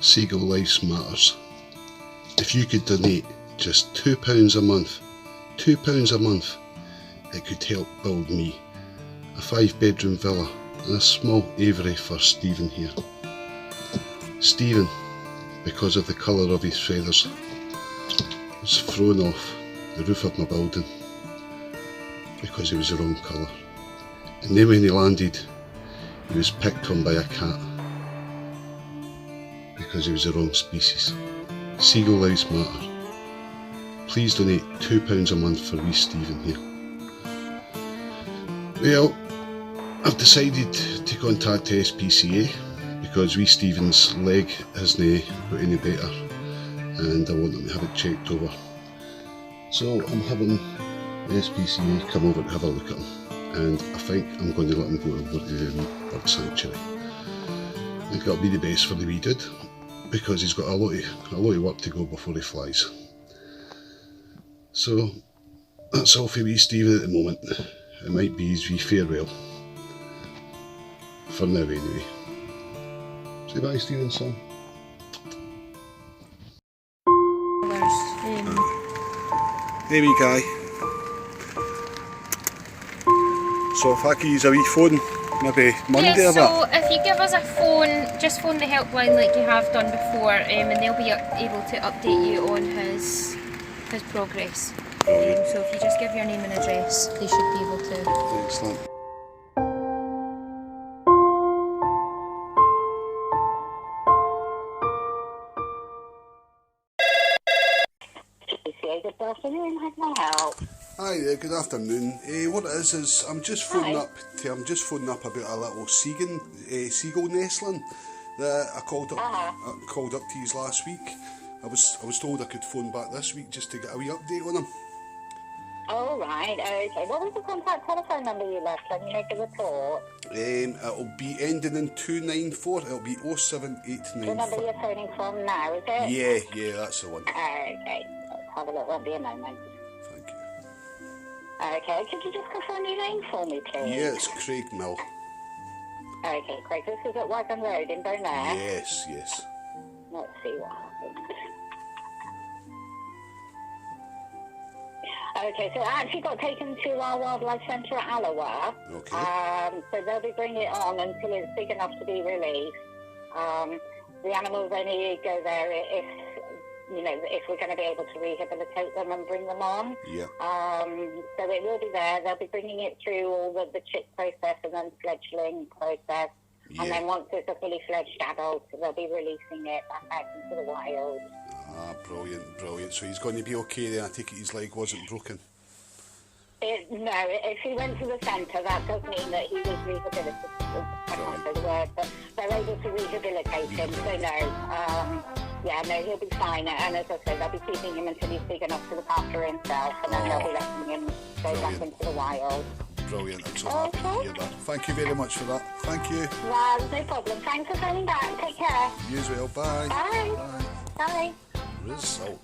Seagull Lives Matters. If you could donate just £2 a month, £2 a month, it could help build me a 5-bedroom villa and a small aviary for Stephen here. Stephen, because of the colour of his feathers, was thrown off the roof of my building because he was the wrong colour. And then when he landed, he was picked on by a cat because he was the wrong species. Seagull Lives Matter. Please donate £2 a month for wee Stephen here. Well, I've decided to contact SPCA because wee Stephen's leg hasn't got any better and I want them to have it checked over. So I'm having the SPCA come over to have a look at him, and I think I'm going to let him go over to the bird sanctuary. I think that'll be the best for the wee dude because he's got a lot of work to go before he flies. So that's all for wee Stephen at the moment. It might be his wee farewell. For now anyway. Say bye Stephen, son. Hey wee guy. So if I could use a wee phone, maybe Monday or that? So if you give us a phone, just phone the helpline like you have done before, and they'll be able to update you on his progress. So if you just give your name and address, they should be able to. Excellent. Good afternoon, how can I help? Hi there, good afternoon. What it is I'm just phoning up about a little seagull nestling that I called up to you last week. I was told I could phone back this week just to get a wee update on him. Oh right, okay. What was the contact telephone number you left when you made the report? It'll be ending in 294. It'll be 07894. The number you're phoning from now, is it? Yeah, that's the one. Okay. Have a look, won't be a moment. Thank you. Okay, could you just confirm your name for me, please? Yeah, it's Craig Mill. Okay, Craig, this is at Wagon Road in Bonaire? Yes. Let's see what happens. Okay, so it actually got taken to our wildlife centre at Alloa. Okay. So they'll be bringing it on until it's big enough to be released. The animals only go there if we're going to be able to rehabilitate them and bring them on. Yeah. So it will be there. They'll be bringing it through all the chick process and then fledgling process. Yeah. And then once it's a fully fledged adult, they'll be releasing it back out into the wild. Ah, brilliant. So he's going to be okay then. I take it his leg wasn't broken. No, if he went to the centre, that does mean that he was rehabilitated. I can't say the word, but they're able to rehabilitate him. So no, he'll be fine. And as I said, they'll be keeping him until he's big enough to look after himself, and then they'll be letting him go back into the wild. Brilliant. I'm so happy to hear that. Thank you very much for that. Thank you. Well, no problem. Thanks for phoning back. Take care. You as well. Bye. Bye. Bye. Bye. Result.